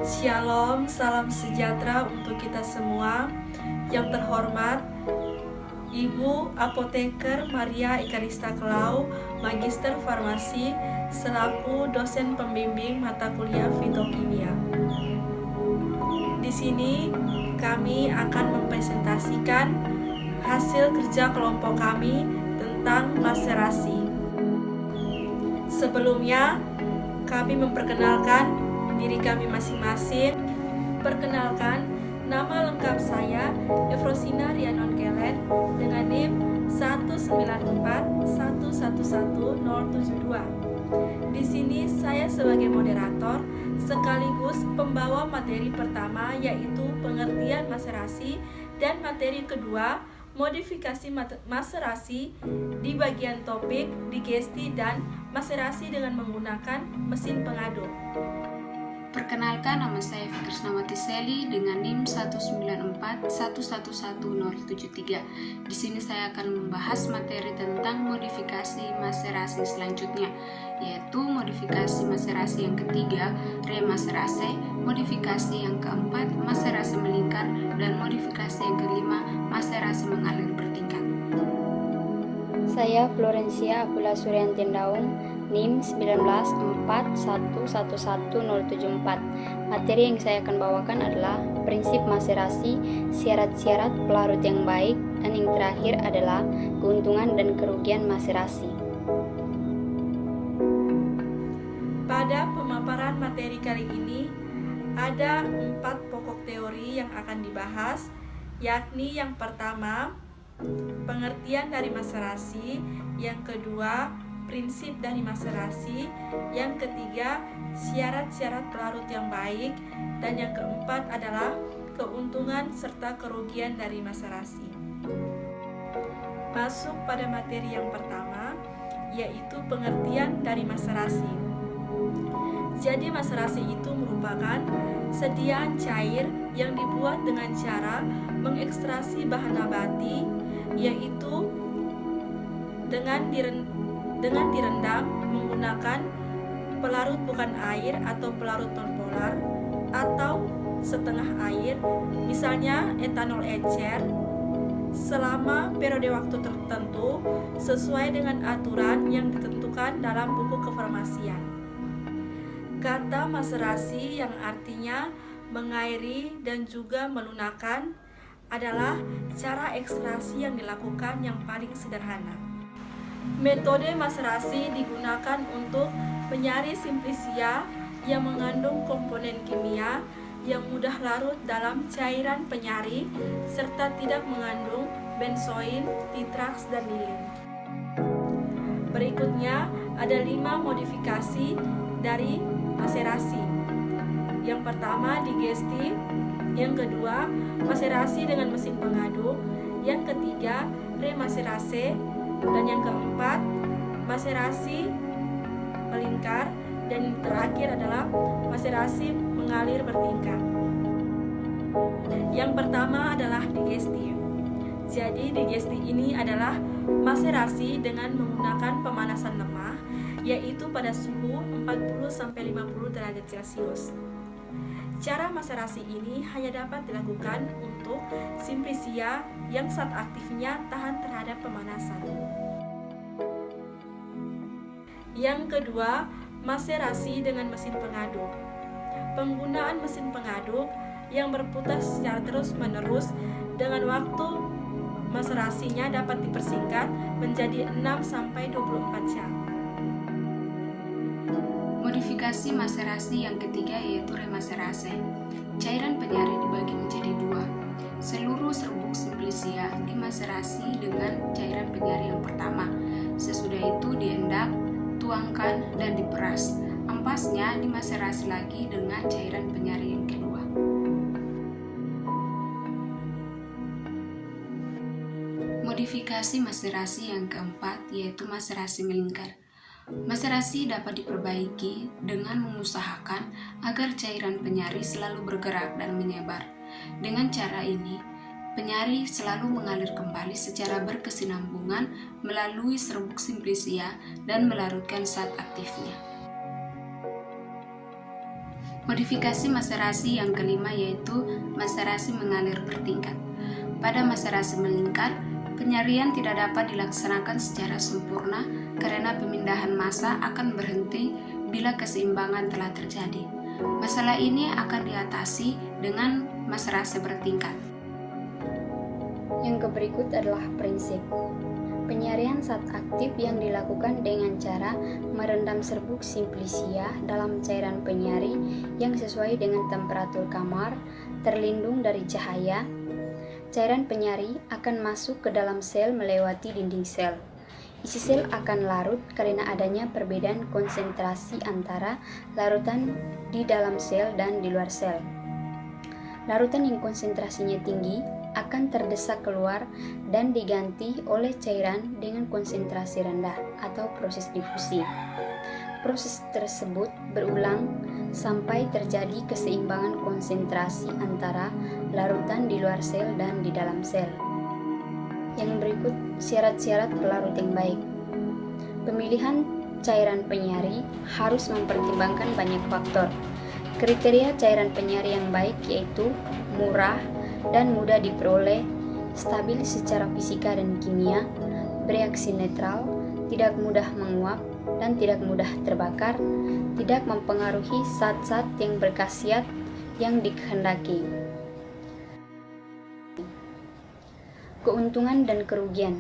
Shalom, salam sejahtera untuk kita semua. Yang terhormat Ibu Apoteker Maria Ekarista Kelau, Magister Farmasi, selaku dosen pembimbing mata kuliah fitokimia. Di sini kami akan mempresentasikan hasil kerja kelompok kami tentang maserasi. Sebelumnya, kami memperkenalkan diri kami masing-masing. Perkenalkan, nama lengkap saya Efrosina Rianon Kelen dengan NIM 194111072. Di sini saya sebagai moderator sekaligus pembawa materi pertama, yaitu pengertian maserasi, dan materi kedua modifikasi maserasi di bagian topik, digesti, dan maserasi dengan menggunakan mesin pengaduk. Perkenalkan, nama saya Fikrisnawati Seli dengan NIM 194111073. Di sini saya akan membahas materi tentang modifikasi maserasi selanjutnya, yaitu modifikasi maserasi yang ketiga, remaserase, modifikasi yang keempat, maserasi melingkar, dan modifikasi yang kelima, maserasi mengalir bertingkat. Saya Florencia Apula Suryanti Daung, NIM 194111074. Materi yang saya akan bawakan adalah prinsip maserasi, syarat-syarat pelarut yang baik, dan yang terakhir adalah keuntungan dan kerugian maserasi. Pada pemaparan materi kali ini, ada 4 pokok teori yang akan dibahas, yakni yang pertama, pengertian dari maserasi, yang kedua, prinsip dari maserasi, yang ketiga, syarat-syarat pelarut yang baik, dan yang keempat adalah keuntungan serta kerugian dari maserasi. Masuk pada materi yang pertama, yaitu pengertian dari maserasi. Jadi maserasi itu merupakan sediaan cair yang dibuat dengan cara mengekstraksi bahan nabati, yaitu dengan direndam menggunakan pelarut bukan air atau pelarut nonpolar atau setengah air, misalnya etanol encer, selama periode waktu tertentu sesuai dengan aturan yang ditentukan dalam buku kefarmasian. Kata maserasi yang artinya mengairi dan juga melunakkan adalah cara ekstraksi yang dilakukan yang paling sederhana. Metode maserasi digunakan untuk penyari simplisia yang mengandung komponen kimia yang mudah larut dalam cairan penyari serta tidak mengandung benzoin, titraks, dan lilin. Berikutnya ada 5 modifikasi dari maserasi. Yang pertama, digesti. Yang kedua, maserasi dengan mesin pengaduk. Yang ketiga, remaserase. Dan yang keempat, maserasi melingkar. Dan yang terakhir adalah maserasi mengalir bertingkat. Yang pertama adalah digesti. Jadi digesti ini adalah maserasi dengan menggunakan pemanasan lemah, yaitu pada suhu 40-50 derajat Celcius. Cara maserasi ini hanya dapat dilakukan untuk simplisia yang zat aktifnya tahan terhadap pemanasan. Yang kedua, maserasi dengan mesin pengaduk. Penggunaan mesin pengaduk yang berputar secara terus-menerus dengan waktu maserasinya dapat dipersingkat menjadi 6-24 jam. Modifikasi maserasi yang ketiga yaitu remaserase. Cairan penyari dibagi menjadi 2. Seluruh serbuk simplisia dimaserasi dengan cairan penyari yang pertama. Sesudah itu diendak, tuangkan, dan diperas. Ampasnya dimaserasi lagi dengan cairan penyari yang kedua. Modifikasi maserasi yang keempat yaitu maserasi melingkar. Maserasi dapat diperbaiki dengan mengusahakan agar cairan penyari selalu bergerak dan menyebar. Dengan cara ini, penyari selalu mengalir kembali secara berkesinambungan melalui serbuk simplisia dan melarutkan zat aktifnya. Modifikasi maserasi yang kelima yaitu maserasi mengalir bertingkat. Pada maserasi meningkat, penyarian tidak dapat dilaksanakan secara sempurna karena pemindahan massa akan berhenti bila keseimbangan telah terjadi. Masalah ini akan diatasi dengan maserasi bertingkat. Yang berikut adalah prinsip penyarian saat aktif yang dilakukan dengan cara merendam serbuk simplisia dalam cairan penyari yang sesuai dengan temperatur kamar, terlindung dari cahaya. Cairan penyari akan masuk ke dalam sel melewati dinding sel. Isi sel akan larut karena adanya perbedaan konsentrasi antara larutan di dalam sel dan di luar sel. Larutan yang konsentrasinya tinggi akan terdesak keluar dan diganti oleh cairan dengan konsentrasi rendah atau proses difusi. Proses tersebut berulang sampai terjadi keseimbangan konsentrasi antara larutan di luar sel dan di dalam sel. Yang berikut syarat-syarat pelarut yang baik. Pemilihan cairan penyari harus mempertimbangkan banyak faktor. Kriteria cairan penyari yang baik yaitu murah dan mudah diperoleh, stabil secara fisika dan kimia, bereaksi netral, tidak mudah menguap dan tidak mudah terbakar, tidak mempengaruhi zat-zat yang berkhasiat yang dikehendaki. Keuntungan dan kerugian.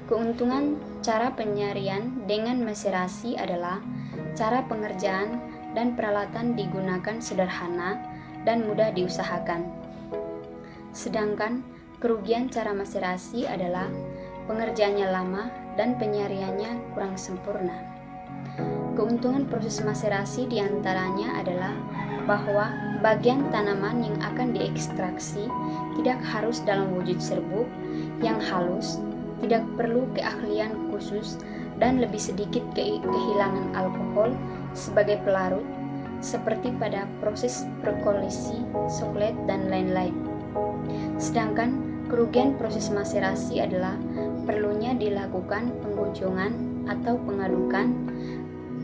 Keuntungan cara penyarian dengan maserasi adalah cara pengerjaan dan peralatan digunakan sederhana dan mudah diusahakan. Sedangkan kerugian cara maserasi adalah pengerjaannya lama dan penyariannya kurang sempurna. Keuntungan proses maserasi diantaranya adalah bahwa bagian tanaman yang akan diekstraksi tidak harus dalam wujud serbuk yang halus, tidak perlu keahlian khusus, dan lebih sedikit kehilangan alkohol sebagai pelarut, seperti pada proses perkolisi, coklat, dan lain-lain. Sedangkan kerugian proses maserasi adalah perlunya dilakukan penggojongan atau pengadukan,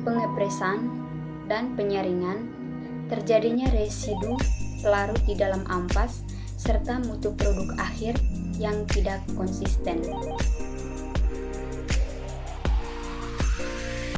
pengepresan, dan penyaringan, terjadinya residu pelarut di dalam ampas, serta mutu produk akhir yang tidak konsisten.